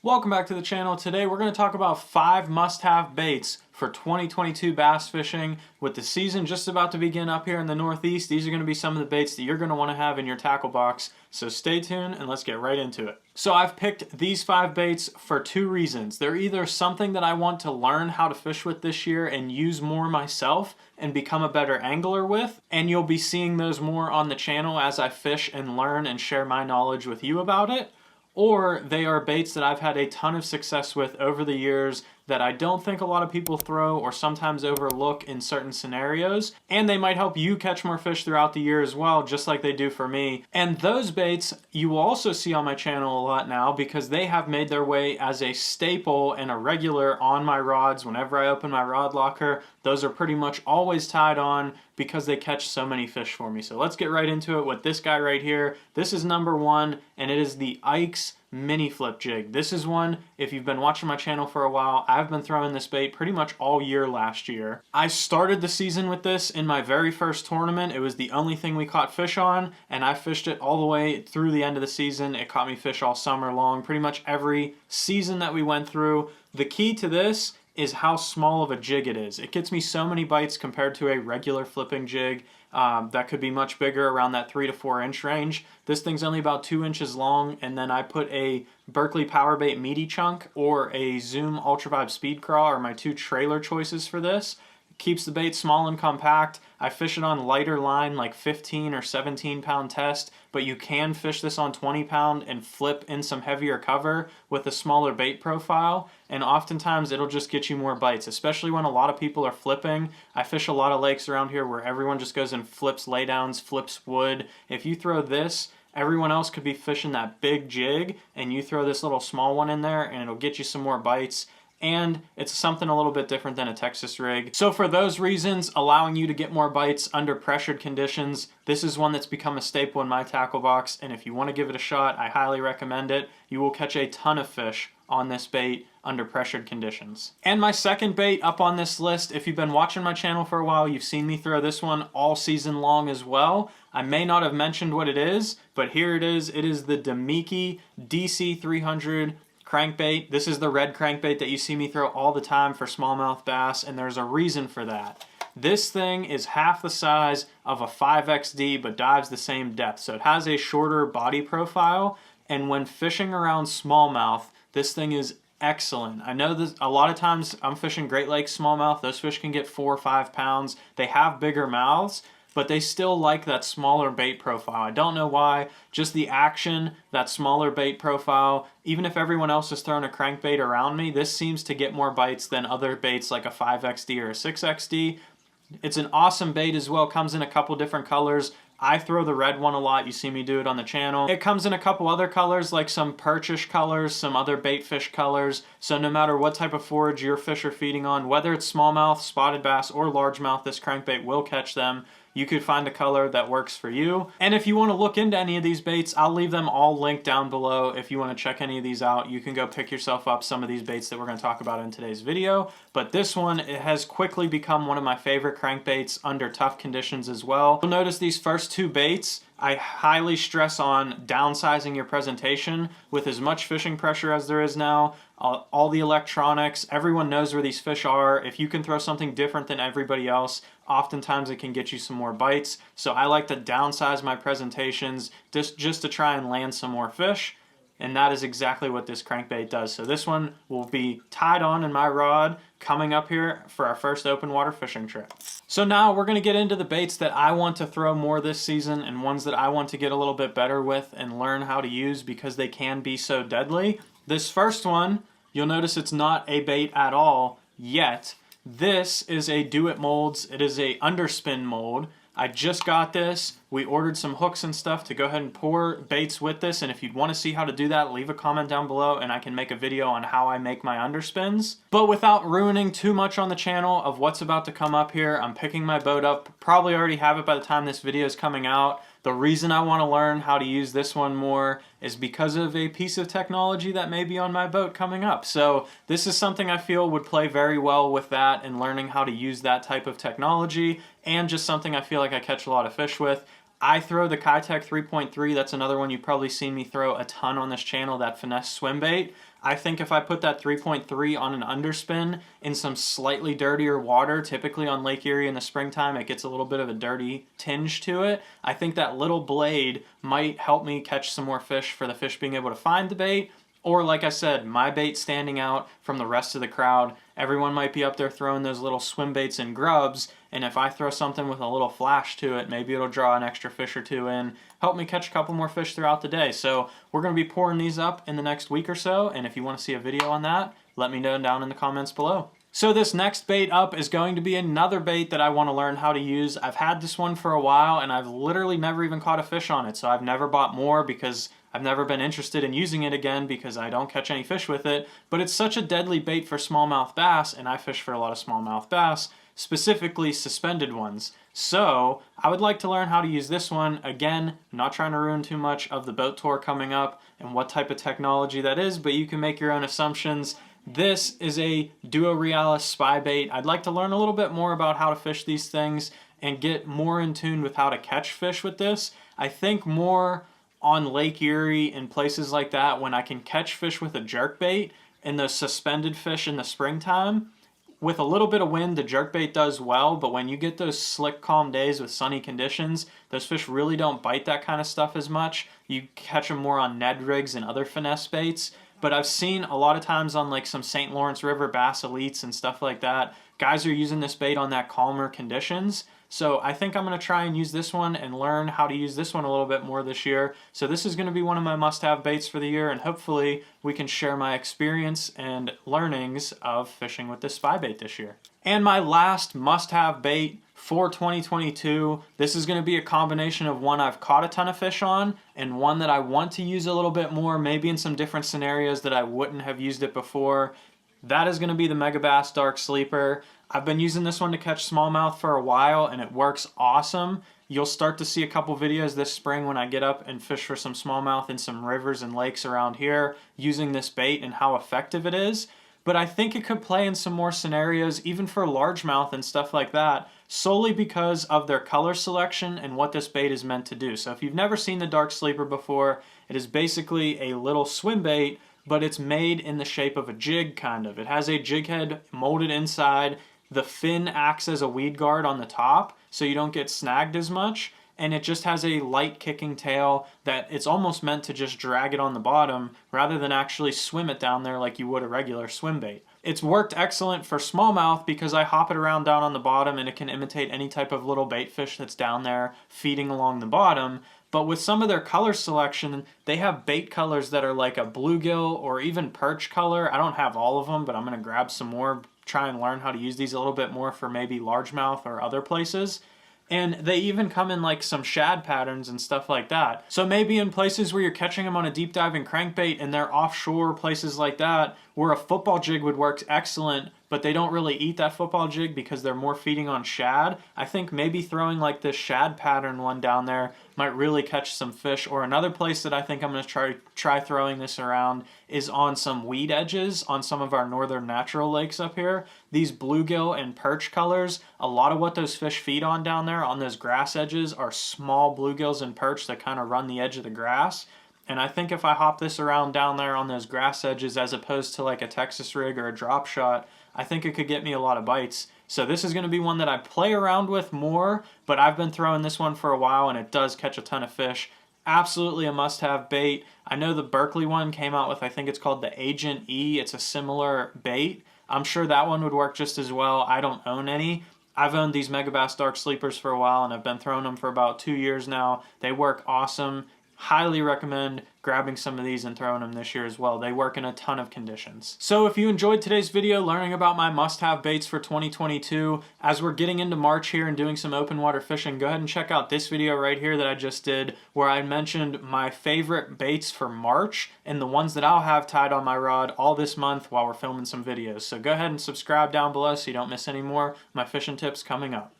Welcome back to the channel. Today we're going to talk about 5 must-have baits for 2022 bass fishing. With the season just about to begin up here in the Northeast, these are going to be some of the baits that you're going to want to have in your tackle box. So stay tuned and let's get right into it. So I've picked these 5 baits for 2 reasons. They're either something that I want to learn how to fish with this year and use more myself and become a better angler with, and you'll be seeing those more on the channel as I fish and learn and share my knowledge with you about it. Or they are baits that I've had a ton of success with over the years that I don't think a lot of people throw or sometimes overlook in certain scenarios, and they might help you catch more fish throughout the year as well, just like they do for me. And those baits you will also see on my channel a lot now because they have made their way as a staple and a regular on my rods. Whenever I open my rod locker, those are pretty much always tied on because they catch so many fish for me. So let's get right into it with this guy right here. This is number 1, and it is the Ikes Miniflip Jig. This is one, if you've been watching my channel for a while, I've been throwing this bait pretty much all year last year. I started the season with this in my very first tournament. It was the only thing we caught fish on, and I fished it all the way through the end of the season. It caught me fish all summer long, pretty much every season that we went through. The key to this is how small of a jig it is. It gets me so many bites compared to a regular flipping jig that could be much bigger, around that 3 to 4 inch range. This thing's only about 2 inches long, and then I put a Berkley Powerbait Meaty Chunk or a Zoom Ultra Vibe Speed Craw are my 2 trailer choices for this. Keeps the bait small and compact. I fish it on lighter line, like 15 or 17 pound test, but you can fish this on 20 pound and flip in some heavier cover with a smaller bait profile, and oftentimes it'll just get you more bites, especially when a lot of people are flipping. I fish a lot of lakes around here where everyone just goes and flips laydowns, flips wood. If you throw this, everyone else could be fishing that big jig, and you throw this little small one in there and it'll get you some more bites. And it's something a little bit different than a Texas rig. So for those reasons, allowing you to get more bites under pressured conditions, this is one that's become a staple in my tackle box, and if you want to give it a shot, I highly recommend it. You will catch a ton of fish on this bait under pressured conditions. And my second bait up on this list, if you've been watching my channel for a while, you've seen me throw this one all season long as well. I may not have mentioned what it is, but here it is. It is the Damiki DC300 crankbait. This is the red crankbait that you see me throw all the time for smallmouth bass, and there's a reason for that. This thing is half the size of a 5XD but dives the same depth, so it has a shorter body profile, and when fishing around smallmouth, this thing is excellent. I know that a lot of times I'm fishing Great Lakes smallmouth. Those fish can get 4 or 5 pounds. They have bigger mouths, but they still like that smaller bait profile. I don't know why, just the action, that smaller bait profile. Even if everyone else is throwing a crankbait around me, this seems to get more bites than other baits like a 5XD or a 6XD. It's an awesome bait as well, comes in a couple different colors. I throw the red one a lot, you see me do it on the channel. It comes in a couple other colors, like some perchish colors, some other bait fish colors, so no matter what type of forage your fish are feeding on, whether it's smallmouth, spotted bass, or largemouth, this crankbait will catch them. You could find a color that works for you. And if you want to look into any of these baits, I'll leave them all linked down below. If you want to check any of these out, you can go pick yourself up some of these baits that we're going to talk about in today's video. But this one, it has quickly become one of my favorite crankbaits under tough conditions as well. You'll notice these first 2 baits, I highly stress on downsizing your presentation. With as much fishing pressure as there is now, all the electronics, everyone knows where these fish are. If you can throw something different than everybody else, oftentimes it can get you some more bites. So I like to downsize my presentations just to try and land some more fish. And that is exactly what this crankbait does. So this one will be tied on in my rod coming up here for our first open water fishing trip. So now we're gonna get into the baits that I want to throw more this season and ones that I want to get a little bit better with and learn how to use because they can be so deadly. This first one, you'll notice it's not a bait at all yet. This is a Doit Mold's. It is a underspin mold. I just got this. We ordered some hooks and stuff to go ahead and pour baits with this, and if you'd want to see how to do that, leave a comment down below and I can make a video on how I make my underspins. But without ruining too much on the channel of what's about to come up here, I'm picking my boat up. Probably already have it by the time this video is coming out. The reason I want to learn how to use this one more is because of a piece of technology that may be on my boat coming up. So this is something I feel would play very well with that and learning how to use that type of technology, and just something I feel like I catch a lot of fish with. I throw the Kitech 3.3. That's another one you've probably seen me throw a ton on this channel, that finesse swim bait. I think if I put that 3.3 on an underspin in some slightly dirtier water, typically on Lake Erie in the springtime, it gets a little bit of a dirty tinge to it. I think that little blade might help me catch some more fish for the fish being able to find the bait. Or like I said, my bait standing out from the rest of the crowd. Everyone might be up there throwing those little swim baits and grubs, and if I throw something with a little flash to it, maybe it'll draw an extra fish or two in, help me catch a couple more fish throughout the day. So we're going to be pouring these up in the next week or so, and if you want to see a video on that, let me know down in the comments below. So this next bait up is going to be another bait that I want to learn how to use. I've had this one for a while, and I've literally never even caught a fish on it, so I've never bought more because I've never been interested in using it again because I don't catch any fish with it, but it's such a deadly bait for smallmouth bass, and I fish for a lot of smallmouth bass, specifically suspended ones. So I would like to learn how to use this one. Again, not trying to ruin too much of the boat tour coming up and what type of technology that is, but you can make your own assumptions. This is a Duo Realis spy bait. I'd like to learn a little bit more about how to fish these things and get more in tune with how to catch fish with this. I think more on Lake Erie and places like that when I can catch fish with a jerkbait and those suspended fish in the springtime. With a little bit of wind, the jerkbait does well, but when you get those slick, calm days with sunny conditions, those fish really don't bite that kind of stuff as much. You catch them more on Ned rigs and other finesse baits. But I've seen a lot of times on like some St. Lawrence River Bass Elites and stuff like that, guys are using this bait on that calmer conditions. So I think I'm going to try and use this one and learn how to use this one a little bit more this year. So this is going to be one of my must-have baits for the year, and hopefully we can share my experience and learnings of fishing with this spy bait this year. And my last must-have bait for 2022, this is going to be a combination of one I've caught a ton of fish on and one that I want to use a little bit more, maybe in some different scenarios that I wouldn't have used it before. That is going to be the Megabass Dark Sleeper. I've been using this one to catch smallmouth for a while, and it works awesome. You'll start to see a couple videos this spring when I get up and fish for some smallmouth in some rivers and lakes around here using this bait and how effective it is. But I think it could play in some more scenarios, even for largemouth and stuff like that, solely because of their color selection and what this bait is meant to do. So if you've never seen the Dark Sleeper before, it is basically a little swim bait, but it's made in the shape of a jig, kind of. It has a jig head molded inside. The fin acts as a weed guard on the top, so you don't get snagged as much. And it just has a light kicking tail that it's almost meant to just drag it on the bottom rather than actually swim it down there like you would a regular swim bait. It's worked excellent for smallmouth because I hop it around down on the bottom and it can imitate any type of little bait fish that's down there feeding along the bottom. But with some of their color selection, they have bait colors that are like a bluegill or even perch color. I don't have all of them, but I'm going to grab some more, try and learn how to use these a little bit more for maybe largemouth or other places. And they even come in like some shad patterns and stuff like that. So maybe in places where you're catching them on a deep diving crankbait and they're offshore, places like that, where a football jig would work excellent, but they don't really eat that football jig because they're more feeding on shad. I think maybe throwing like this shad pattern one down there might really catch some fish. Or another place that I think I'm going to try throwing this around is on some weed edges on some of our northern natural lakes up here. These bluegill and perch colors, a lot of what those fish feed on down there on those grass edges are small bluegills and perch that kind of run the edge of the grass. And I think if I hop this around down there on those grass edges as opposed to like a Texas rig or a drop shot, I think it could get me a lot of bites. So this is going to be one that I play around with more, but I've been throwing this one for a while and it does catch a ton of fish. Absolutely a must-have bait. I know the Berkeley one came out with, I think it's called the Agent E. It's a similar bait. I'm sure that one would work just as well. I don't own any. I've owned these Megabass Dark Sleepers for a while and I've been throwing them for about 2 years now. They work awesome. Highly recommend grabbing some of these and throwing them this year as well. They work in a ton of conditions. So if you enjoyed today's video learning about my must-have baits for 2022, as we're getting into March here and doing some open water fishing, go ahead and check out this video right here that I just did where I mentioned my favorite baits for March and the ones that I'll have tied on my rod all this month while we're filming some videos. So go ahead and subscribe down below so you don't miss any more of my fishing tips coming up.